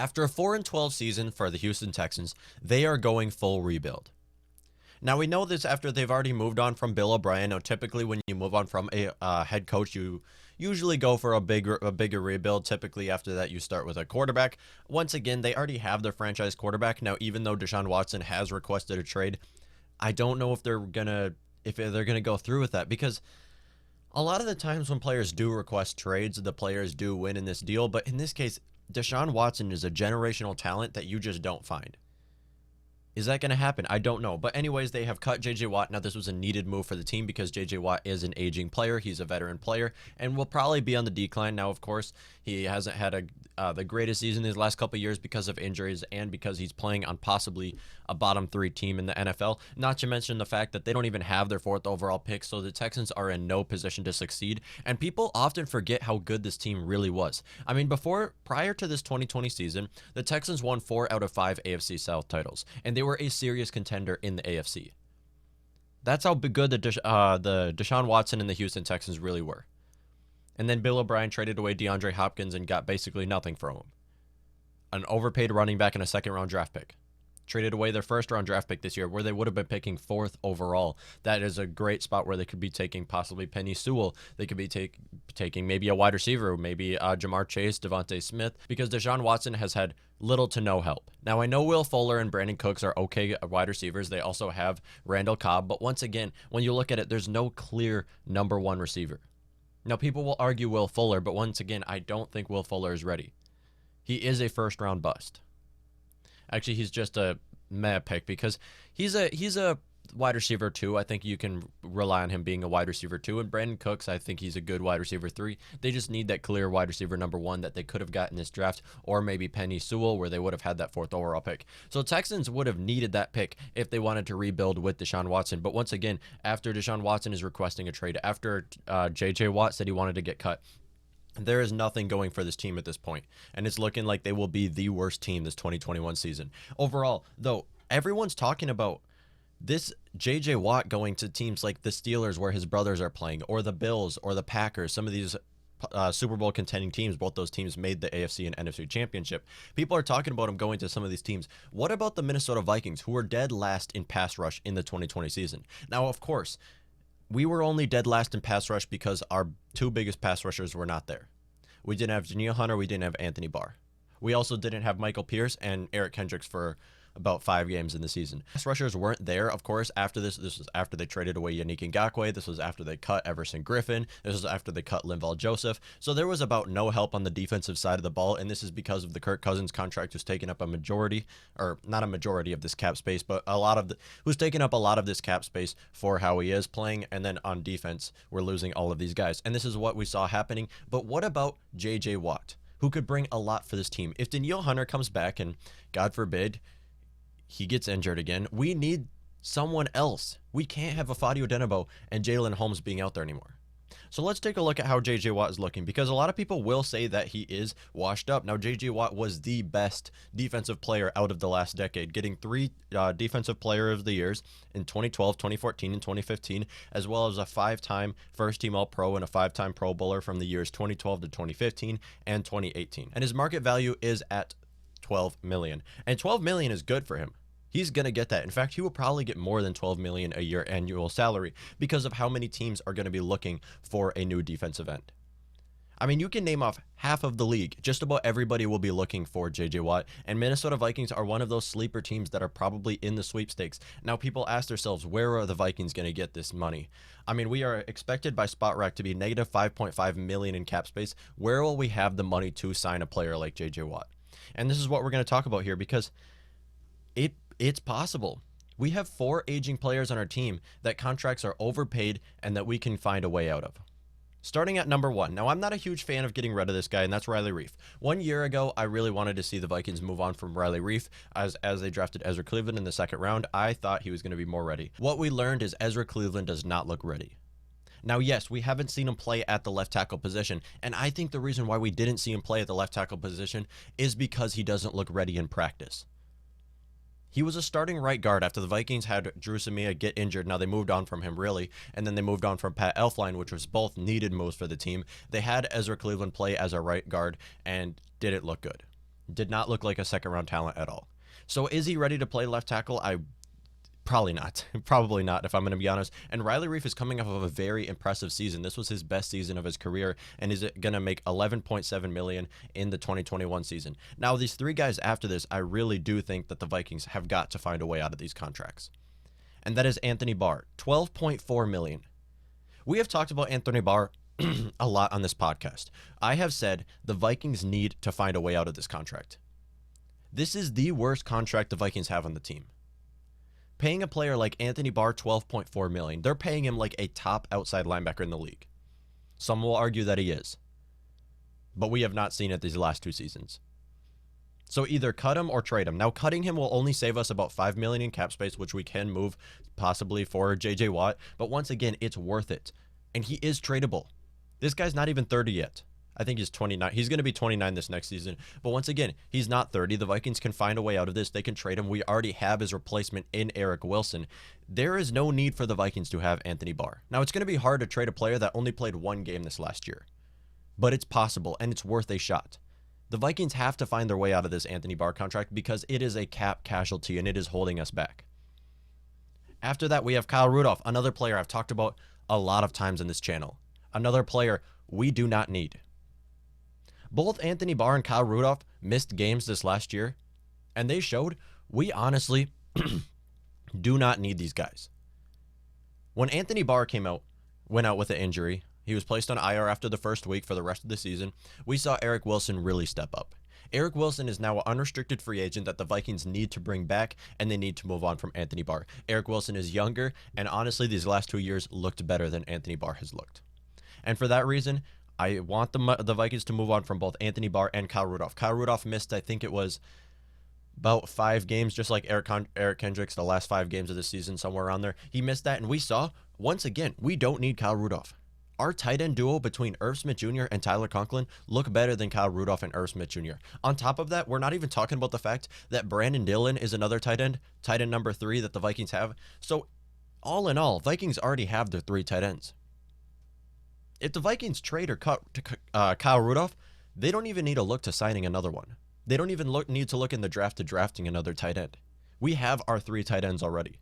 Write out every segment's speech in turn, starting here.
After a 4-12 season for the Houston Texans, they are going full rebuild. Now, we know this after they've already moved on from Bill O'Brien. Now, typically when you move on from a head coach, you usually go for a bigger rebuild. Typically after that, you start with a quarterback. Once again, they already have their franchise quarterback. Now, even though Deshaun Watson has requested a trade, I don't know if they're gonna go through with that, because a lot of the times when players do request trades, the players do win in this deal. But in this case, Deshaun Watson is a generational talent that you just don't find. Is that going to happen? I don't know. But anyways, they have cut J.J. Watt. Now, this was a needed move for the team because J.J. Watt is an aging player. He's a veteran player and will probably be on the decline. Now, of course, he hasn't had the greatest season these last couple of years because of injuries and because he's playing on possibly a bottom 3 team in the NFL. Not to mention the fact that they don't even have their 4th overall pick, so the Texans are in no position to succeed. And people often forget how good this team really was. I mean, prior to this 2020 season, the Texans won 4 out of 5 AFC South titles, and they were a serious contender in the AFC. That's how good the Deshaun Watson and the Houston Texans really were. And then Bill O'Brien traded away DeAndre Hopkins and got basically nothing from him. An overpaid running back and a 2nd-round draft pick. Traded away their 1st-round draft pick this year, where they would have been picking 4th overall. That is a great spot where they could be taking possibly Penny Sewell. They could be taking maybe a wide receiver, maybe Jamar Chase, Devontae Smith, because Deshaun Watson has had little to no help. Now, I know Will Fuller and Brandon Cooks are okay wide receivers. They also have Randall Cobb. But once again, when you look at it, there's no clear number 1 receiver. Now, people will argue Will Fuller, but once again, I don't think Will Fuller is ready. He is a 1st-round bust. Actually, he's just a meh pick because he's a wide receiver 2. I think you can rely on him being a wide receiver 2. And Brandon Cooks, I think he's a good wide receiver 3. They just need that clear wide receiver number 1 that they could have gotten this draft, or maybe Penny Sewell, where they would have had that 4th overall pick. So Texans would have needed that pick if they wanted to rebuild with Deshaun Watson. But once again, after Deshaun Watson is requesting a trade, after J.J. Watt said he wanted to get cut, there is nothing going for this team at this point, and it's looking like they will be the worst team this 2021 season. Overall, though, everyone's talking about this J.J. Watt going to teams like the Steelers, where his brothers are playing, or the Bills, or the Packers, some of these Super Bowl contending teams. Both those teams made the AFC and NFC championship. People are talking about him going to some of these teams. What about the Minnesota Vikings, who were dead last in pass rush in the 2020 season? Now, of course, we were only dead last in pass rush because our 2 biggest pass rushers were not there. We didn't have Danielle Hunter. We didn't have Anthony Barr. We also didn't have Michael Pierce and Eric Kendricks for about 5 games in the season. Pass rushers weren't there, of course, after this. This was after they traded away Yannick Ngakoue. This was after they cut Everson Griffin. This was after they cut Linval Joseph. So there was about no help on the defensive side of the ball, and this is because of the Kirk Cousins contract, who's taken up a majority, or not a majority of this cap space, but who's taken up a lot of this cap space for how he is playing. And then on defense, we're losing all of these guys. And this is what we saw happening. But what about J.J. Watt, who could bring a lot for this team? If Danielle Hunter comes back and, God forbid, he gets injured again, we need someone else. We can't have Afadio Denebo and Jalen Holmes being out there anymore. So let's take a look at how J.J. Watt is looking, because a lot of people will say that he is washed up. Now, J.J. Watt was the best defensive player out of the last decade, getting 3 Defensive Player of the Years in 2012, 2014, and 2015, as well as a 5-time first-team All-Pro and a 5-time Pro Bowler from the years 2012 to 2015 and 2018. And his market value is at $12 million. And $12 million is good for him. He's going to get that. In fact, he will probably get more than $12 million a year annual salary because of how many teams are going to be looking for a new defensive end. I mean, you can name off half of the league. Just about everybody will be looking for J.J. Watt, and Minnesota Vikings are one of those sleeper teams that are probably in the sweepstakes. Now, people ask themselves, where are the Vikings going to get this money? I mean, we are expected by SpotRack to be negative $5.5 million in cap space. Where will we have the money to sign a player like J.J. Watt? And this is what we're going to talk about here, because it's possible. We have 4 aging players on our team that contracts are overpaid and that we can find a way out of. Starting at number 1. Now, I'm not a huge fan of getting rid of this guy, and that's Riley Reef. 1 year ago, I really wanted to see the Vikings move on from Riley Reef. As they drafted Ezra Cleveland in the 2nd round, I thought he was going to be more ready. What we learned is Ezra Cleveland does not look ready. Now, yes, we haven't seen him play at the left tackle position, and I think the reason why we didn't see him play at the left tackle position is because he doesn't look ready in practice. He was a starting right guard after the Vikings had Drew Samia get injured. Now, they moved on from him, really, and then they moved on from Pat Elflein, which was both needed moves for the team. They had Ezra Cleveland play as a right guard and didn't look good. Did not look like a second-round talent at all. So is he ready to play left tackle? Probably not. Probably not, if I'm going to be honest. And Riley Reef is coming off of a very impressive season. This was his best season of his career, and is going to make $11.7 million in the 2021 season. Now, these three guys after this, I really do think that the Vikings have got to find a way out of these contracts. And that is Anthony Barr, $12.4 million. We have talked about Anthony Barr a lot on this podcast. I have said the Vikings need to find a way out of this contract. This is the worst contract the Vikings have on the team. Paying a player like Anthony Barr $12.4 million, they're paying him like a top outside linebacker in the league. Some will argue that he is, but we have not seen it these last 2 seasons. So either cut him or trade him. Now, cutting him will only save us about $5 million in cap space, which we can move possibly for J.J. Watt. But once again, it's worth it, and he is tradable. This guy's not even 30 yet. I think he's 29. He's going to be 29 this next season. But once again, he's not 30. The Vikings can find a way out of this. They can trade him. We already have his replacement in Eric Wilson. There is no need for the Vikings to have Anthony Barr. Now, it's going to be hard to trade a player that only played 1 game this last year. But it's possible, and it's worth a shot. The Vikings have to find their way out of this Anthony Barr contract because it is a cap casualty, and it is holding us back. After that, we have Kyle Rudolph, another player I've talked about a lot of times in this channel. Another player we do not need. Both Anthony Barr and Kyle Rudolph missed games this last year, and they showed we honestly do not need these guys. When Anthony Barr went out with an injury, he was placed on IR after the first week for the rest of the season, we saw Eric Wilson really step up. Eric Wilson is now an unrestricted free agent that the Vikings need to bring back, and they need to move on from Anthony Barr. Eric Wilson is younger, and honestly, these last 2 years looked better than Anthony Barr has looked. And for that reason, I want the Vikings to move on from both Anthony Barr and Kyle Rudolph. Kyle Rudolph missed, I think it was about 5 games, just like Eric Kendricks, the last 5 games of the season, somewhere around there. He missed that, and we saw, once again, we don't need Kyle Rudolph. Our tight end duo between Irv Smith Jr. and Tyler Conklin look better than Kyle Rudolph and Irv Smith Jr. On top of that, we're not even talking about the fact that Brandon Dillon is another tight end number 3 that the Vikings have. So, all in all, Vikings already have their 3 tight ends. If the Vikings trade or cut Kyle Rudolph, they don't even need to look to signing another one. They don't even need to look in the draft to drafting another tight end. We have our 3 tight ends already.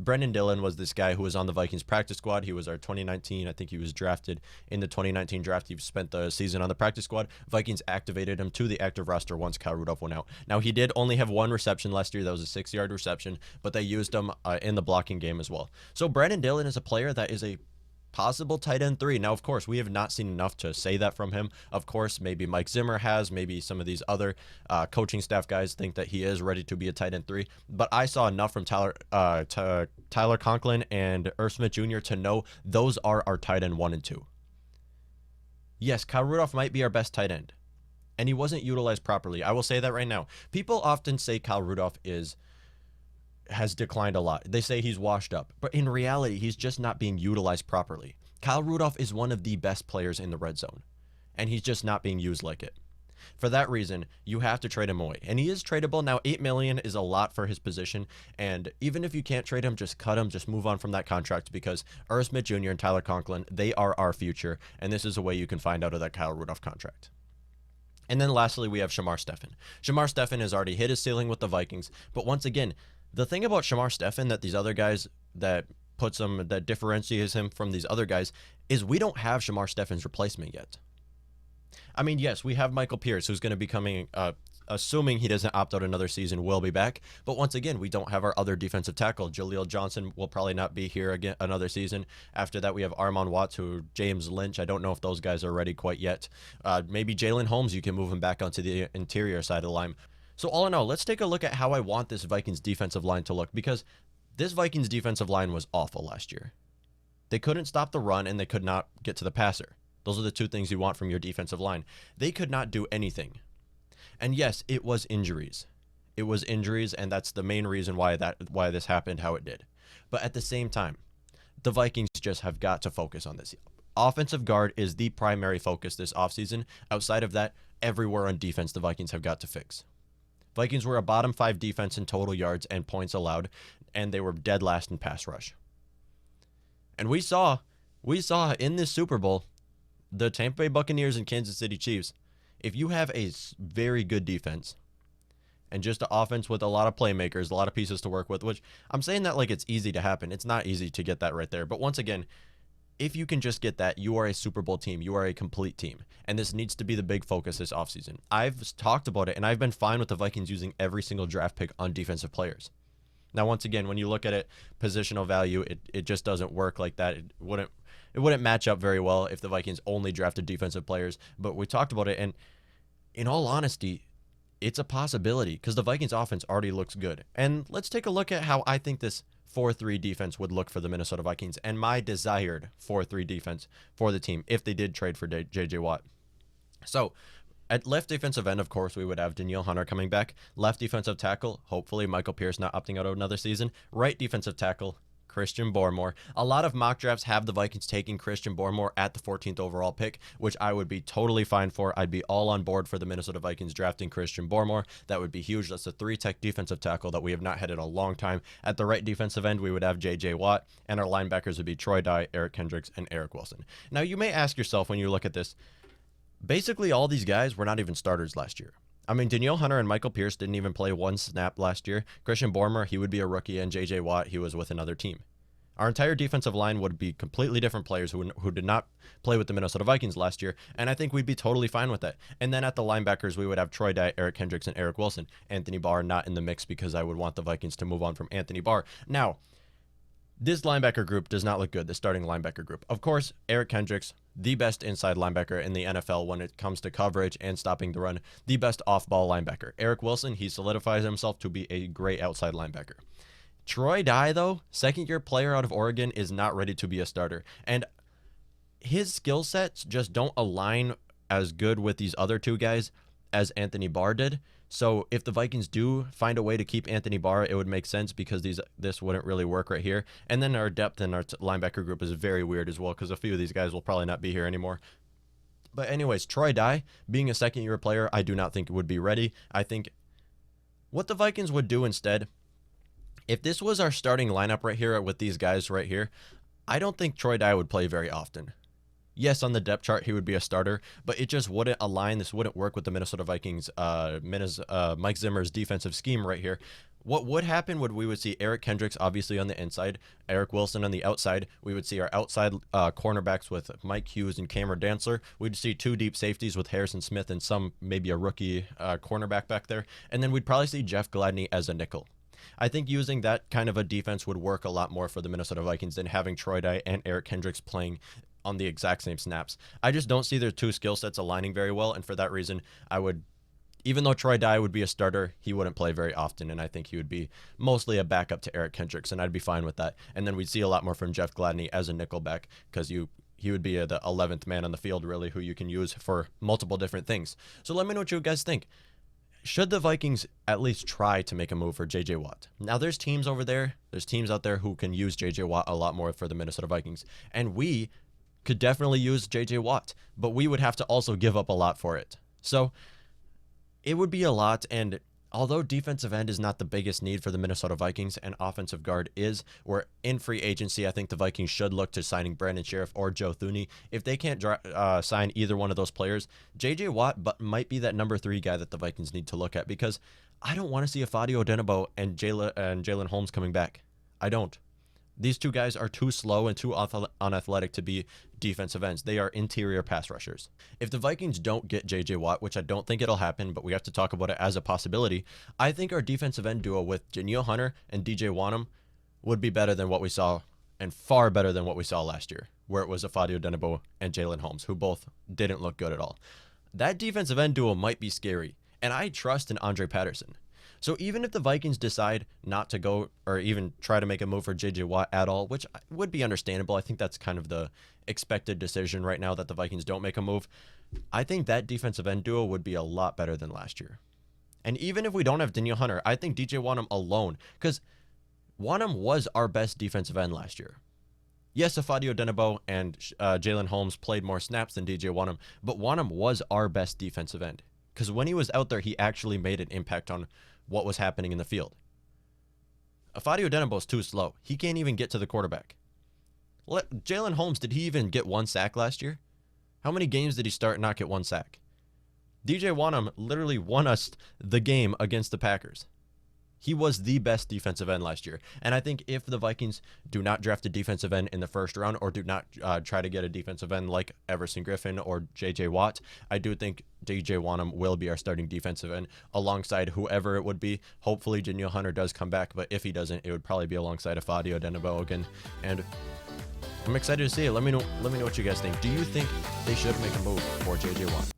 Brendan Dillon was this guy who was on the Vikings practice squad. He was our 2019. I think he was drafted in the 2019 draft. He spent the season on the practice squad. Vikings activated him to the active roster once Kyle Rudolph went out. Now, he did only have 1 reception last year. That was a 6-yard reception, but they used him in the blocking game as well. So Brendan Dillon is a player that is a possible tight end 3. Now, of course, we have not seen enough to say that from him. Of course, maybe Mike Zimmer has, maybe some of these other coaching staff guys think that he is ready to be a tight end 3. But I saw enough from Tyler Conklin and Irv Smith Jr. to know those are our tight end 1 and 2. Yes, Kyle Rudolph might be our best tight end, and he wasn't utilized properly. I will say that right now. People often say Kyle Rudolph has declined a lot. They say he's washed up, but in reality, he's just not being utilized properly. Kyle Rudolph is one of the best players in the red zone, and he's just not being used like it. For that reason, you have to trade him away, and he is tradable. Now, $8 million is a lot for his position, and even if you can't trade him, just cut him, just move on from that contract, because Irv Smith Jr. and Tyler Conklin, they are our future, and this is a way you can find out of that Kyle Rudolph contract. And then lastly, we have Shamar Stefan. Shamar Stefan has already hit his ceiling with the Vikings, but once again, the thing about Shamar Stefan that these other guys that differentiates him from these other guys is we don't have Shamar Stefan's replacement yet. I mean, yes, we have Michael Pierce, who's going to be coming, assuming he doesn't opt out another season, will be back. But once again, we don't have our other defensive tackle. Jaleel Johnson will probably not be here again another season. After that, we have Armon Watts, James Lynch. I don't know if those guys are ready quite yet. Maybe Jalen Holmes, you can move him back onto the interior side of the line. So all in all, let's take a look at how I want this Vikings defensive line to look, because this Vikings defensive line was awful last year. They couldn't stop the run, and they could not get to the passer. Those are the 2 things you want from your defensive line. They could not do anything. And yes, it was injuries. It was injuries, and that's the main reason why this happened how it did. But at the same time, the Vikings just have got to focus on this. Offensive guard is the primary focus this offseason. Outside of that, everywhere on defense, the Vikings have got to fix. Vikings were a bottom 5 defense in total yards and points allowed, and they were dead last in pass rush. And we saw in this Super Bowl, the Tampa Bay Buccaneers and Kansas City Chiefs, if you have a very good defense and just an offense with a lot of playmakers, a lot of pieces to work with, which I'm saying that like it's easy to happen. It's not easy to get that right there. But once again, if you can just get that, you are a Super Bowl team. You are a complete team. And this needs to be the big focus this offseason. I've talked about it, and I've been fine with the Vikings using every single draft pick on defensive players. Now, once again, when you look at it, positional value, it just doesn't work like that. It wouldn't match up very well if the Vikings only drafted defensive players. But we talked about it, and in all honesty, it's a possibility because the Vikings offense already looks good. And let's take a look at how I think this 4-3 defense would look for the Minnesota Vikings and my desired 4-3 defense for the team if they did trade for J.J. Watt. So at left defensive end, of course, we would have Danielle Hunter coming back. Left defensive tackle, hopefully Michael Pierce not opting out of another season. Right defensive tackle, Christian Barmore. A lot of mock drafts have the Vikings taking Christian Barmore at the 14th overall pick, which I would be totally fine for. I'd be all on board for the Minnesota Vikings drafting Christian Barmore. That would be huge. That's a 3-tech defensive tackle that we have not had in a long time. At the right defensive end, we would have J.J. Watt, and our linebackers would be Troy Dye, Eric Kendricks, and Eric Wilson. Now, you may ask yourself when you look at this, basically all these guys were not even starters last year. I mean, Danielle Hunter and Michael Pierce didn't even play one snap last year. Christian Barmore, he would be a rookie, and J.J. Watt, he was with another team. Our entire defensive line would be completely different players who did not play with the Minnesota Vikings last year, and I think we'd be totally fine with that. And then at the linebackers, we would have Troy Dye, Eric Kendricks, and Eric Wilson. Anthony Barr not in the mix because I would want the Vikings to move on from Anthony Barr. Now, this linebacker group does not look good, the starting linebacker group. Of course, Eric Kendricks, the best inside linebacker in the NFL when it comes to coverage and stopping the run, the best off-ball linebacker. Eric Wilson, he solidifies himself to be a great outside linebacker. Troy Dye, though, second-year player out of Oregon, is not ready to be a starter. And his skill sets just don't align as good with these other two guys as Anthony Barr did. So if the Vikings do find a way to keep Anthony Barr, it would make sense because this wouldn't really work right here. And then our depth in our linebacker group is very weird as well because a few of these guys will probably not be here anymore. But anyways, Troy Dye, being a second-year player, I do not think would be ready. I think what the Vikings would do instead, if this was our starting lineup right here with these guys right here, I don't think Troy Dye would play very often. Yes, on the depth chart, he would be a starter, but it just wouldn't align. This wouldn't work with the Minnesota Vikings, Mike Zimmer's defensive scheme right here. What would happen we would see Eric Kendricks obviously on the inside, Eric Wilson on the outside. We would see our outside cornerbacks with Mike Hughes and Cameron Dantzler. We'd see two deep safeties with Harrison Smith and maybe a rookie cornerback back there. And then we'd probably see Jeff Gladney as a nickel. I think using that kind of a defense would work a lot more for the Minnesota Vikings than having Troy Dye and Eric Kendricks playing on the exact same snaps. I just don't see their two skill sets aligning very well, and for that reason, even though Troy Dye would be a starter, he wouldn't play very often, and I think he would be mostly a backup to Eric Kendricks, and I'd be fine with that. And then we'd see a lot more from Jeff Gladney as a nickelback because he would be the 11th man on the field, really, who you can use for multiple different things. So let me know what you guys think. Should the Vikings at least try to make a move for J.J. Watt? Now, there's teams out there who can use J.J. Watt a lot more for the Minnesota Vikings, and we could definitely use J.J. Watt, but we would have to also give up a lot for it. So it would be a lot, and although defensive end is not the biggest need for the Minnesota Vikings and offensive guard is, we're in free agency. I think the Vikings should look to signing Brandon Sheriff or Joe Thuney. If they can't sign either one of those players, J.J. Watt might be that number 3 guy that the Vikings need to look at because I don't want to see Afadio Odenigbo and Jalen Holmes coming back. I don't. These two guys are too slow and too unathletic to be defensive ends. They are interior pass rushers. If the Vikings don't get J.J. Watt, which I don't think it'll happen, but we have to talk about it as a possibility, I think our defensive end duo with Danielle Hunter and DJ Wanham would be better than what we saw, and far better than what we saw last year, where it was Afadio Odenigbo and Jalen Holmes, who both didn't look good at all. That defensive end duo might be scary, and I trust in Andre Patterson. So even if the Vikings decide not to go or even try to make a move for J.J. Watt at all, which would be understandable, I think that's kind of the expected decision right now that the Vikings don't make a move, I think that defensive end duo would be a lot better than last year. And even if we don't have Danielle Hunter, I think DJ Wanham alone, because Wanham was our best defensive end last year. Yes, Afadio Odenigbo and Jalen Holmes played more snaps than DJ Wanham, but Wanham was our best defensive end. Because when he was out there, he actually made an impact on what was happening in the field. Afadio Odenigbo is too slow. He can't even get to the quarterback. Jalen Holmes, did he even get one sack last year? How many games did he start and not get one sack? DJ Wanham literally won us the game against the Packers. He was the best defensive end last year. And I think if the Vikings do not draft a defensive end in the first round or do not try to get a defensive end like Everson Griffin or J.J. Watt, I do think DJ Wanham will be our starting defensive end alongside whoever it would be. Hopefully, Danielle Hunter does come back, but if he doesn't, it would probably be alongside Afadio Denebogan. And I'm excited to see it. Let me know what you guys think. Do you think they should make a move for J.J. Watt?